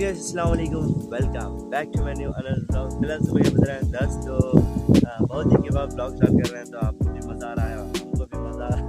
Guys अस्सलाम वालेकुम welcome back to my new another blog. फिलहाल सुबह के बज रहे हैं 10 तो बहुत दिन के बाद ब्लॉग स्टार्ट कर रहे हैं तो आपको भी मज़ा आ रहा है और हमको भी मज़ा आ रहा है।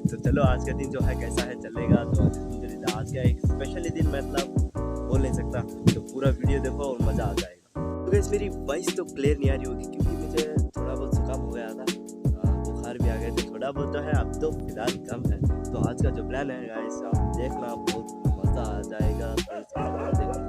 तो चलो आज का दिन जो है कैसा है चलेगा। तो अल्हम्दुलिल्लाह आज का एक स्पेशल दिन मतलब बोल नहीं सकता, तो पूरा वीडियो देखो और मज़ा आ जाएगा। तो गाइस मेरी वॉइस तो क्लियर नहीं आ रही होगी क्योंकि मुझे थोड़ा बहुत जुकाम हो गया था, बुखार भी आ गए थे, थोड़ा बहुत तो है, अब तो फिलहाल कम है। तो आज का जो प्लान है गाइस आप देखना, बहुत मज़ा आ जाएगा। तो इसके बाद देखो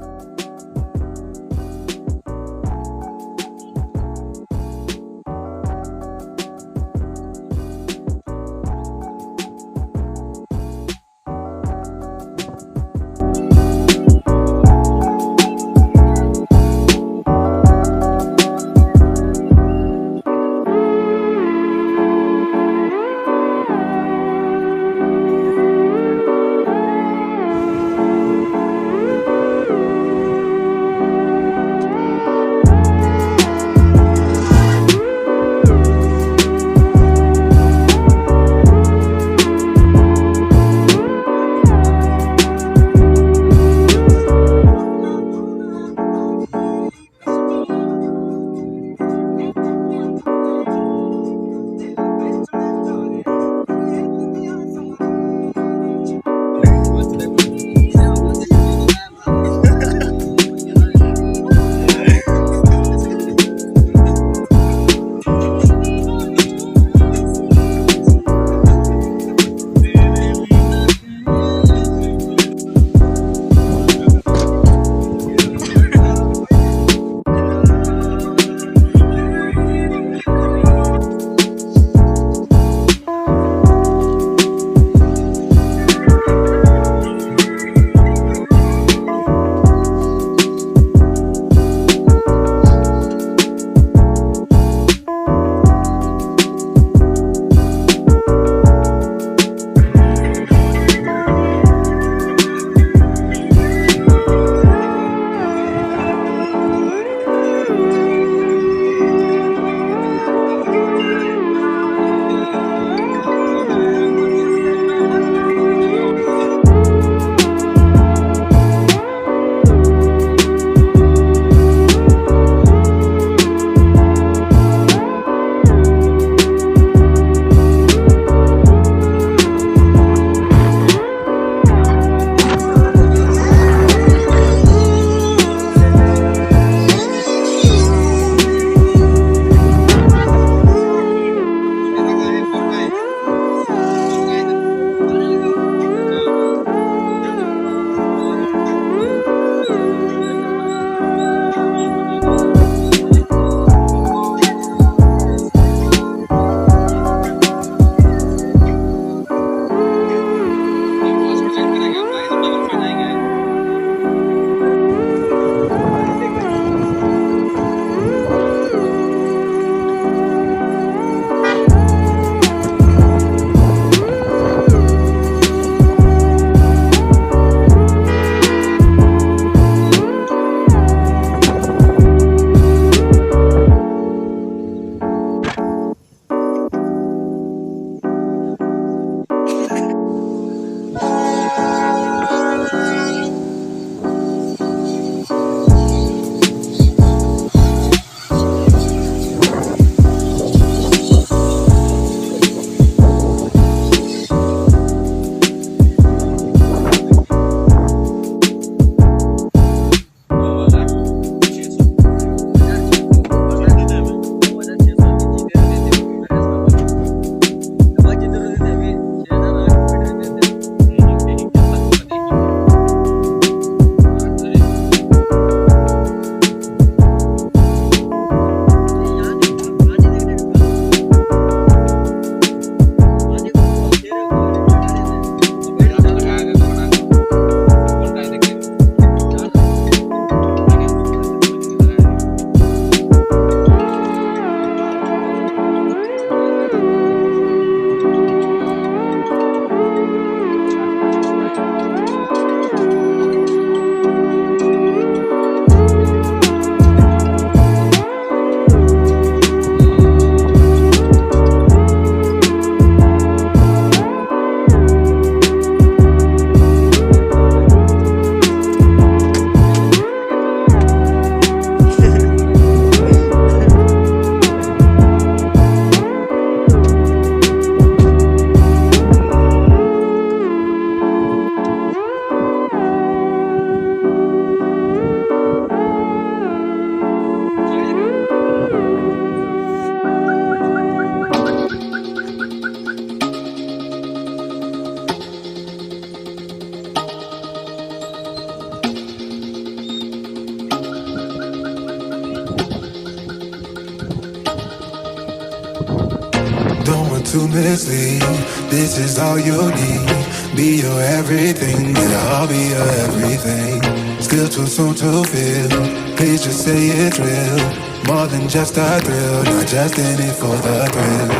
to mislead. This is all you need. Be your everything, and I'll be your everything. Still too soon to feel. Please just say it's real. More than just a thrill, not just in it for the thrill.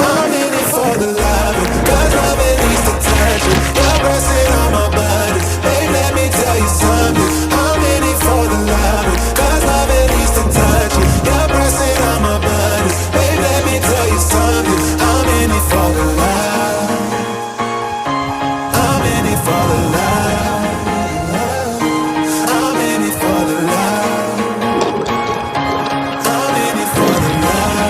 I'm in it for the love, cause love it needs to touch it. You're pressing on my body, babe, let me tell you something. I'm in it for the love, cause love it needs to touch it. You're pressing on my body, babe, let me tell you something. I'm in it for the love. I'm in it for the love. I'm in it for the love. I'm in it for the love.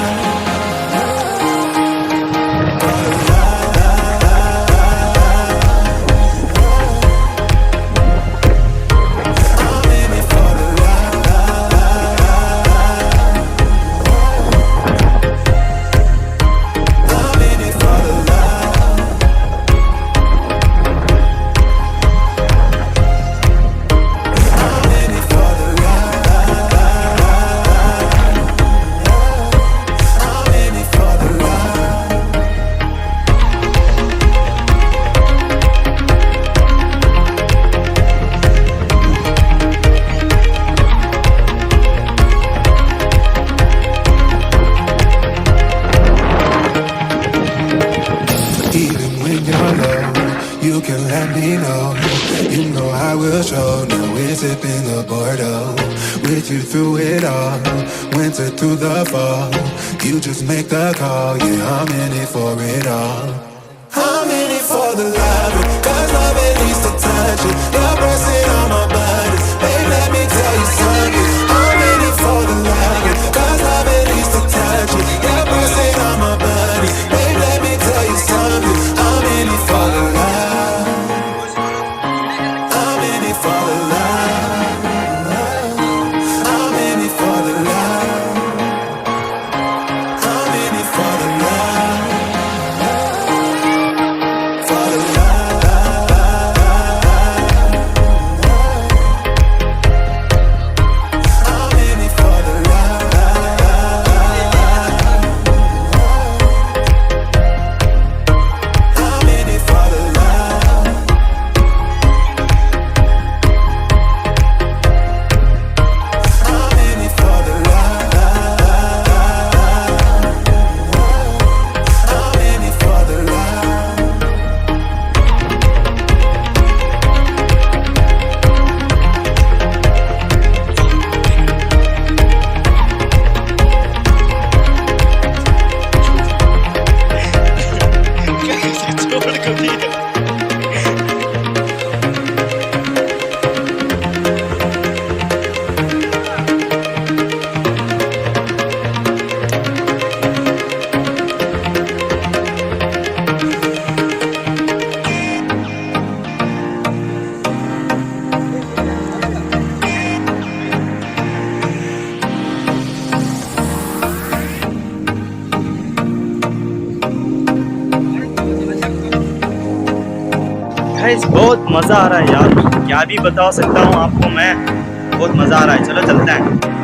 Even when you're low, you can let me know. You know I will show. Now we're sipping the Bordeaux. With you through it all, winter through the fall. You just make the call. Yeah, I'm in it for it all. I'm in it for the love, cause love it needs to touch it. You're pressing on my body, babe, let me tell you something. I'm in it for the love, cause love it needs to touch it. You're pressing on my body, babe, let me tell you something. I'm in it for the love. I'm in it for the love. I'm in it for the love. I'm in it for the love. For the love. I'm in it for the love. I'm in it for the love. I'm in it for the love. I'm in it for the love. छोड़ को दिया। Guys बहुत मज़ा आ रहा है यार, क्या भी बता सकता हूँ आपको मैं, बहुत मज़ा आ रहा है। चलो चलते हैं।